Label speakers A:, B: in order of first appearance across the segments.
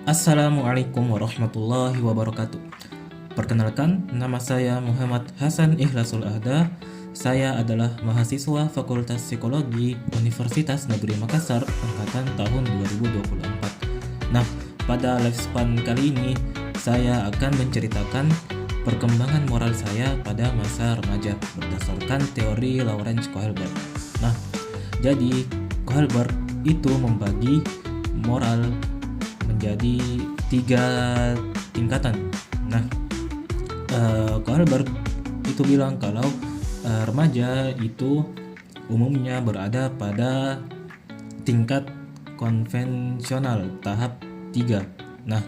A: Assalamualaikum warahmatullahi wabarakatuh. Perkenalkan, nama saya Muhammad Hasan Ikhlasul Ahda. Saya adalah mahasiswa Fakultas Psikologi Universitas Negeri Makassar angkatan tahun 2024. Nah, pada lifespan kali ini saya akan menceritakan perkembangan moral saya pada masa remaja berdasarkan teori Lawrence Kohlberg. Nah, jadi Kohlberg itu membagi moral menjadi 3 tingkatan. Nah, Kohlberg itu bilang kalau remaja itu umumnya berada pada tingkat konvensional tahap 3. Nah,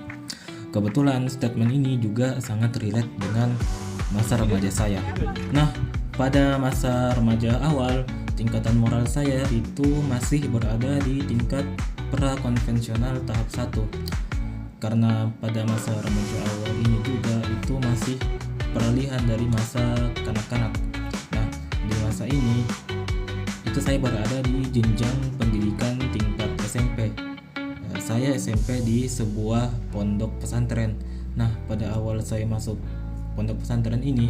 A: kebetulan statement ini juga sangat relate dengan masa remaja saya. Nah, pada masa remaja awal, tingkatan moral saya itu masih berada di tingkat pra-konvensional tahap 1. Karena pada masa remaja awal ini juga itu masih peralihan dari masa kanak-kanak. Nah, di masa ini itu saya berada di jenjang pendidikan tingkat SMP. Saya SMP di sebuah pondok pesantren. Nah, pada awal saya masuk pondok pesantren ini,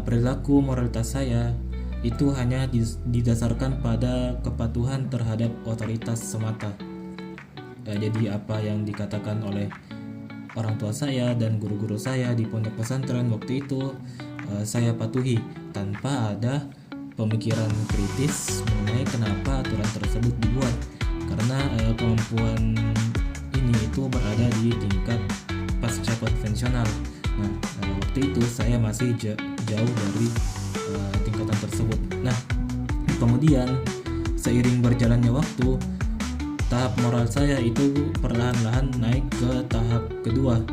A: perilaku moralitas saya itu hanya didasarkan pada kepatuhan terhadap otoritas semata. Jadi apa yang dikatakan oleh orang tua saya dan guru-guru saya di pondok pesantren waktu itu saya patuhi tanpa ada pemikiran kritis mengenai kenapa aturan tersebut dibuat, karena kemampuan ini itu berada di tingkat pasca konvensional. Nah, waktu itu saya masih jauh dari tingkatan tersebut. Nah, kemudian seiring berjalannya waktu, tahap moral saya itu perlahan-lahan naik ke tahap kedua,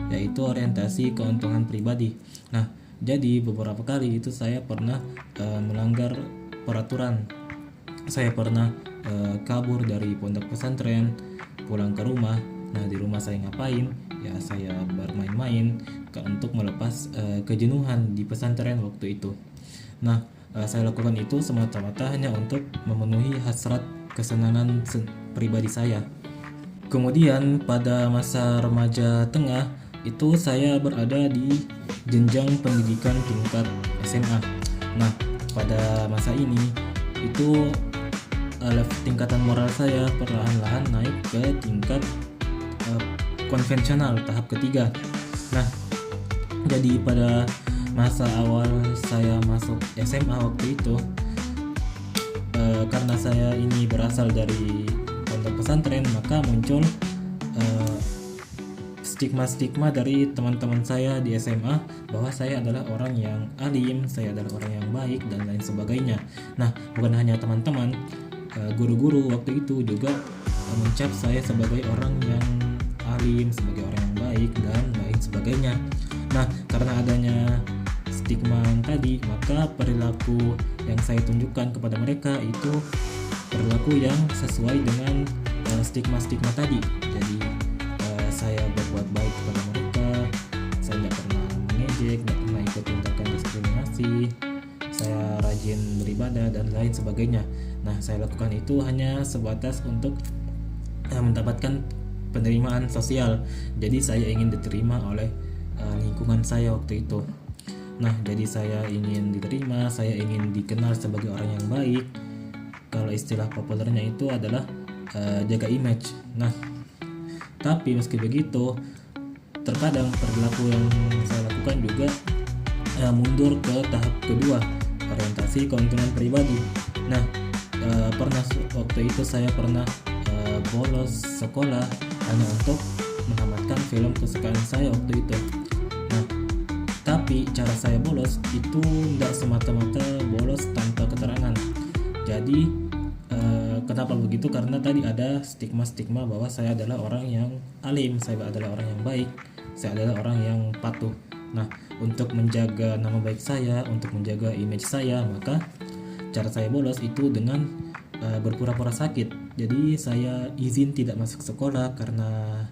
A: yaitu orientasi keuntungan pribadi. Nah, jadi beberapa kali itu saya pernah melanggar peraturan. Saya pernah kabur dari pondok pesantren, pulang ke rumah. Nah, di rumah saya ngapain? Ya, saya bermain-main untuk melepas kejenuhan di pesantren waktu itu. Nah, saya lakukan itu semata-mata hanya untuk memenuhi hasrat kesenangan pribadi saya. Kemudian pada masa remaja tengah itu saya berada di jenjang pendidikan tingkat SMA. Nah, pada masa ini itu tingkatan moral saya perlahan-lahan naik ke tingkat konvensional tahap ketiga. Nah, jadi pada masa awal saya masuk SMA waktu itu, karena saya ini berasal dari pondok pesantren, maka muncul stigma-stigma dari teman-teman saya di SMA bahwa saya adalah orang yang alim, saya adalah orang yang baik dan lain sebagainya. Nah, bukan hanya teman-teman, guru-guru waktu itu juga mencap saya sebagai orang yang alim, sebagai orang yang baik dan lain sebagainya. Nah, karena adanya stigma yang tadi, maka perilaku yang saya tunjukkan kepada mereka itu perilaku yang sesuai dengan stigma-stigma tadi. Jadi saya berbuat baik kepada mereka, saya tidak pernah mengejek, tidak pernah ikut tindakan diskriminasi, saya rajin beribadah dan lain sebagainya. Nah, saya lakukan itu hanya sebatas untuk mendapatkan penerimaan sosial. Jadi saya ingin diterima oleh lingkungan saya waktu itu. Nah, jadi saya ingin diterima, saya ingin dikenal sebagai orang yang baik. Kalau istilah populernya itu adalah jaga image. Nah, tapi meski begitu, terkadang perilaku yang saya lakukan juga mundur ke tahap kedua, orientasi keuntungan pribadi. Nah, pernah waktu itu saya pernah bolos sekolah hanya untuk menamatkan film kesukaan saya waktu itu. Nah, tapi cara saya bolos itu tidak semata-mata bolos tanpa keterangan. Jadi kenapa begitu? Karena tadi ada stigma-stigma bahwa saya adalah orang yang alim, saya adalah orang yang baik, saya adalah orang yang patuh. Nah, untuk menjaga nama baik saya, untuk menjaga image saya, maka cara saya bolos itu dengan berpura-pura sakit. Jadi saya izin tidak masuk sekolah karena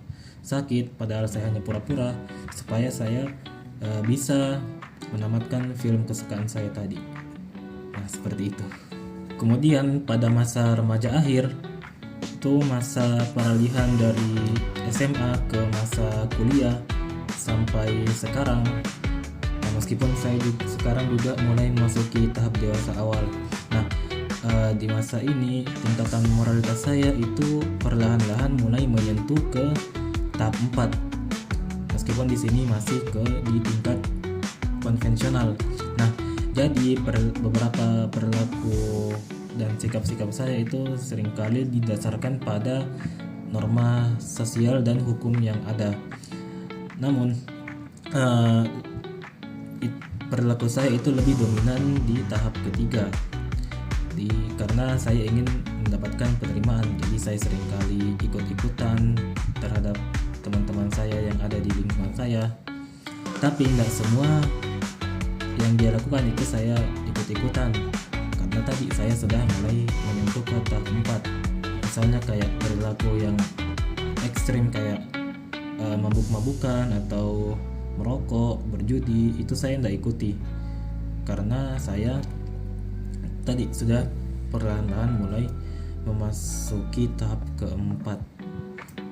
A: sakit, padahal saya hanya pura-pura supaya saya bisa menamatkan film kesukaan saya tadi. Nah, seperti itu. Kemudian pada masa remaja akhir, Itu masa peralihan dari SMA ke masa kuliah sampai sekarang. Nah, meskipun saya sekarang juga mulai memasuki tahap dewasa awal. Nah, di masa ini tingkatan moralitas saya itu perlahan-lahan mulai menyentuh ke tahap 4. Meskipun di sini masih di tingkat konvensional. Nah, jadi beberapa perilaku dan sikap-sikap saya itu seringkali didasarkan pada norma sosial dan hukum yang ada. Namun perilaku saya itu lebih dominan di tahap ketiga, karena saya ingin mendapatkan penerimaan. Jadi saya seringkali ikut-ikutan terhadap teman-teman saya yang ada di lingkungan saya. Tapi tidak semua yang dia lakukan itu saya ikut-ikutan, karena tadi saya sudah mulai menyentuh ke tahap 4. Misalnya kayak perilaku yang ekstrim kayak mabuk-mabukan atau merokok, berjudi, itu saya tidak ikuti, karena saya tadi sudah perlahan-lahan mulai memasuki tahap keempat.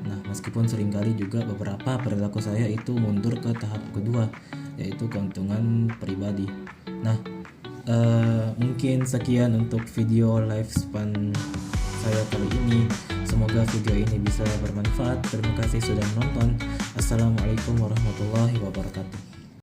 A: Nah, meskipun seringkali juga beberapa perilaku saya itu mundur ke tahap kedua, yaitu keuntungan pribadi. Nah, mungkin sekian untuk video lifespan saya kali ini. Semoga video ini bisa bermanfaat. Terima kasih sudah menonton. Assalamualaikum warahmatullahi wabarakatuh.